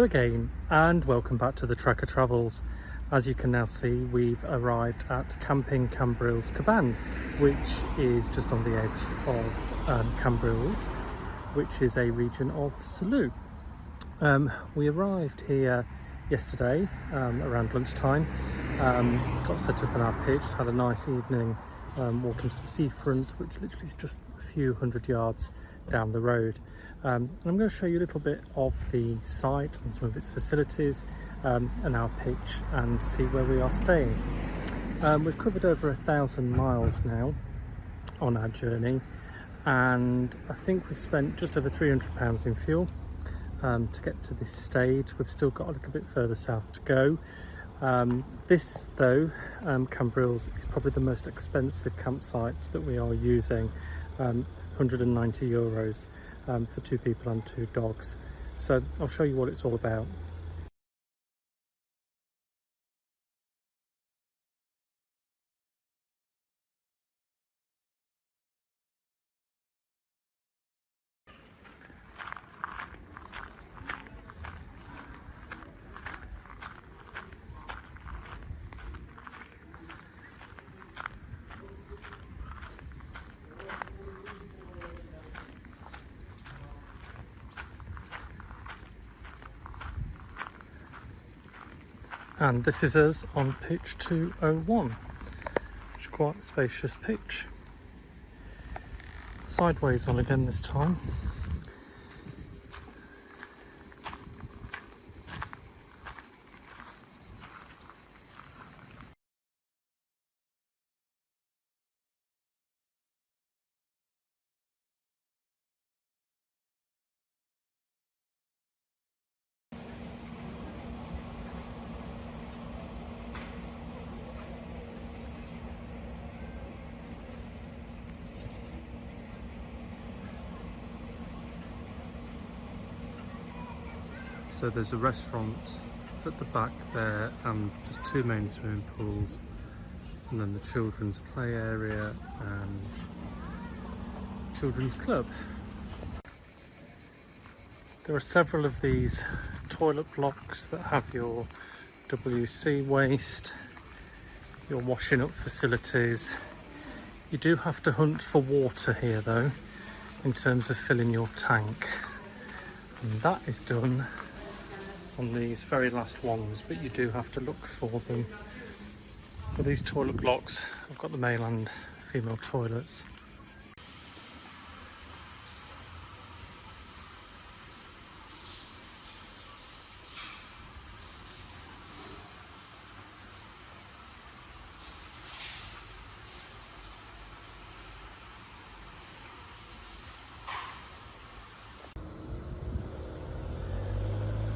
Hello again and welcome back to the Tracker Travels. As you can now see, we've arrived at Camping Cambrils Caban, which is just on the edge of Cambrils, which is a region of Salou. We arrived here yesterday around lunchtime, got set up in our pitch, had a nice evening walking to the seafront, which literally is just a few hundred yards down the road. And I'm going to show you a little bit of the site and some of its facilities and our pitch and see where we are staying. We've covered over 1,000 miles now on our journey, and I think we've spent just over £300 in fuel to get to this stage. We've still got a little bit further south to go. This though, Cambrils, is probably the most expensive campsite that we are using, €190 for 2 people and 2 dogs. So I'll show you what it's all about. And this is us on pitch 201, which is quite a spacious pitch. Sideways on again this time. So there's a restaurant at the back there and just 2 main swimming pools, and then the children's play area and children's club. There are several of these toilet blocks that have your WC waste, your washing up facilities. You do have to hunt for water here though, in terms of filling your tank, and that is done on these very last ones, but you do have to look for them. So these toilet blocks have got the male and female toilets.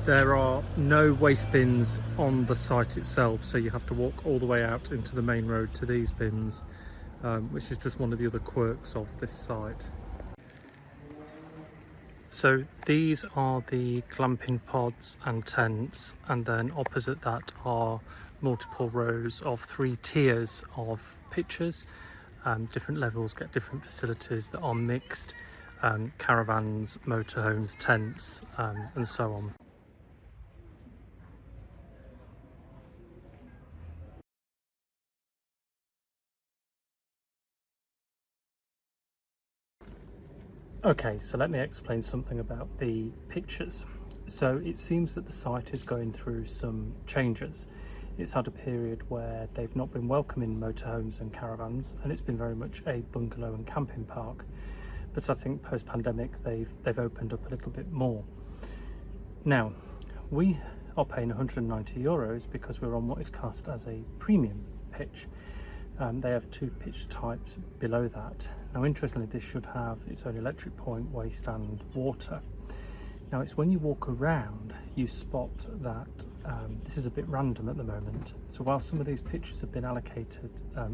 There are no waste bins on the site itself, so you have to walk all the way out into the main road to these bins, which is just one of the other quirks of this site. So these are the glamping pods and tents, and then opposite that are multiple rows of 3 tiers of pitches. Different levels get different facilities that are mixed, caravans, motorhomes, tents, and so on. Okay, so let me explain something about the pitches. So it seems that the site is going through some changes. It's had a period where they've not been welcoming motorhomes and caravans, and it's been very much a bungalow and camping park. But I think post-pandemic they've opened up a little bit more. Now, we are paying €190 because we're on what is classed as a premium pitch. They have 2 pitch types below that. Now interestingly, this should have its own electric point, waste and water. Now it's when you walk around you spot that this is a bit random at the moment. So while some of these pitches have been allocated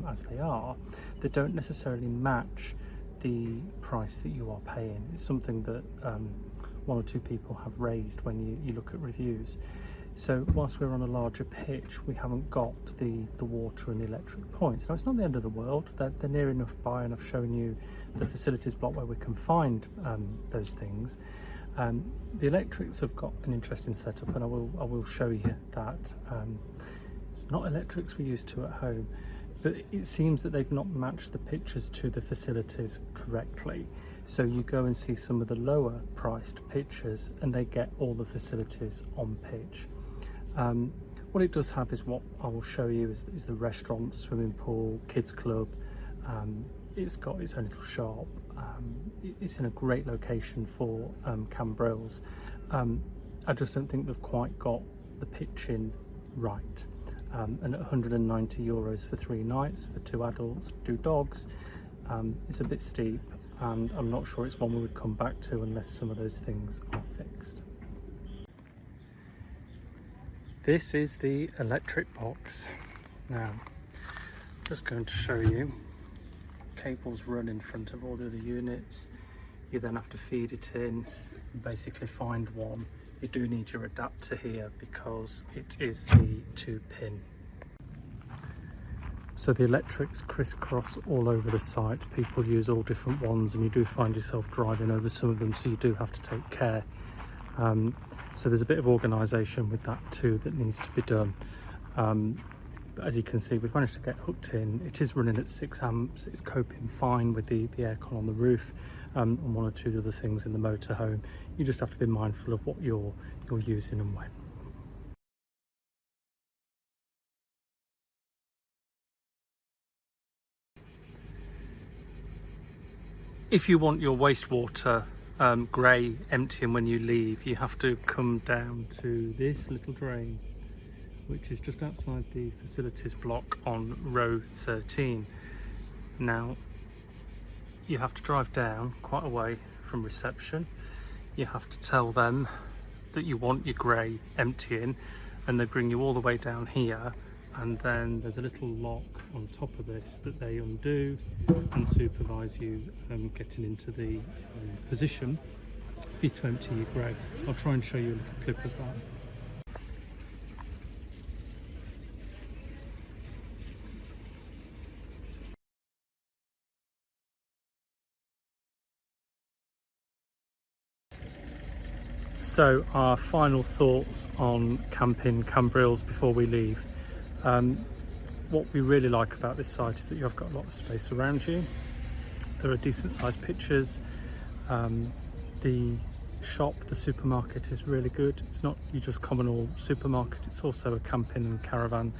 as they don't necessarily match the price that you are paying. It's something that 1 or 2 people have raised when you look at reviews. So whilst we're on a larger pitch, we haven't got the water and the electric points. Now it's not the end of the world, they're near enough by, and I've shown you the facilities block where we can find those things. The electrics have got an interesting setup, and I will show you that. It's not electrics we're used to at home, but it seems that they've not matched the pictures to the facilities correctly. So you go and see some of the lower priced pictures and they get all the facilities on pitch. What it does have is what I will show you is the restaurant, swimming pool, kids club. It's got its own little shop. It's in a great location for Cambrils. I just don't think they've quite got the pitching right. And at €190 for 3 nights for 2 adults, 2 dogs, it's a bit steep, and I'm not sure it's one we would come back to unless some of those things are fixed. This is the electric box. Now, I'm just going to show you. Cables run in front of all the other units. You then have to feed it in and basically find one. You do need your adapter here because it is the 2-pin. So the electrics crisscross all over the site. People use all different ones, and you do find yourself driving over some of them, so you do have to take care. So there's a bit of organisation with that too that needs to be done. But as you can see, we've managed to get hooked in. It is running at 6 amps. It's coping fine with the aircon on the roof, and 1 or 2 other things in the motorhome. You just have to be mindful of what you're using and when. If you want your wastewater grey emptying when you leave, you have to come down to this little drain, which is just outside the facilities block on row 13. Now, you have to drive down quite a way from reception. You have to tell them that you want your grey emptying, and they bring you all the way down here, and then there's a little lock on top of this that they undo and supervise you getting into the position for you to empty your grey. I'll try and show you a little clip of that. So our final thoughts on camping Cambrils before we leave. What we really like about this site is that you've got a lot of space around you. There are decent sized pictures. The shop, the supermarket is really good. It's not your just common old supermarket, it's also a camping and caravan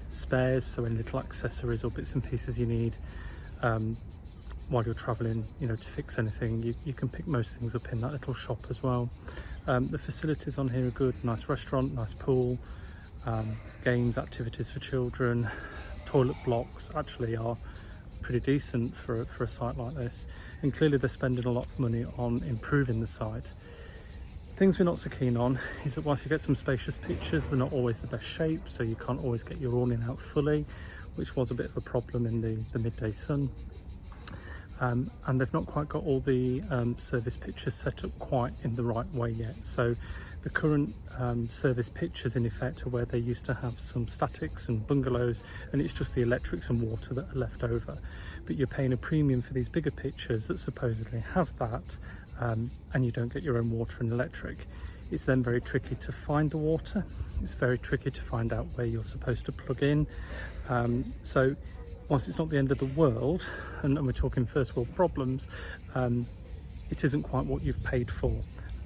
spares, so any little accessories or bits and pieces you need while you're traveling, to fix anything, you can pick most things up in that little shop as well. The facilities on here are good. Nice restaurant, nice pool, games, activities for children. Toilet blocks actually are pretty decent for a site like this, and clearly they're spending a lot of money on improving the site. Things we're not so keen on is that whilst you get some spacious pictures, they're not always the best shape, so you can't always get your awning out fully, which was a bit of a problem in the midday sun. And they've not quite got all the service pictures set up quite in the right way yet. So the current service pictures in effect are where they used to have some statics and bungalows, and it's just the electrics and water that are left over. But you're paying a premium for these bigger pictures that supposedly have that, and you don't get your own water and electric. It's then very tricky to find the water. It's very tricky to find out where you're supposed to plug in. So whilst it's not the end of the world, and we're talking first world problems, it isn't quite what you've paid for,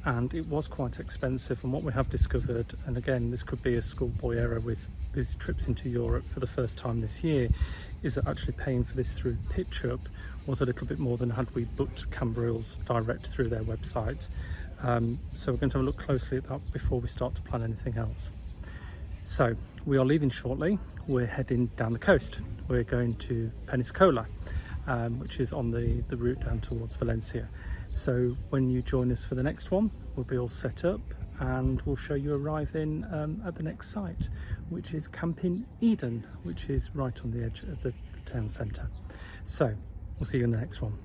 and it was quite expensive. And what we have discovered, and again this could be a schoolboy error with these trips into Europe for the first time this year, is that actually paying for this through PitchUp was a little bit more than had we booked Cambrils direct through their website. So we're going to have a look closely at that before we start to plan anything else. So we are leaving shortly. We're heading down the coast. We're going to Peniscola, which is on the route down towards Valencia. So when you join us for the next one, we'll be all set up and we'll show you arriving at the next site, which is Camping Eden, which is right on the edge of the town centre. So we'll see you in the next one.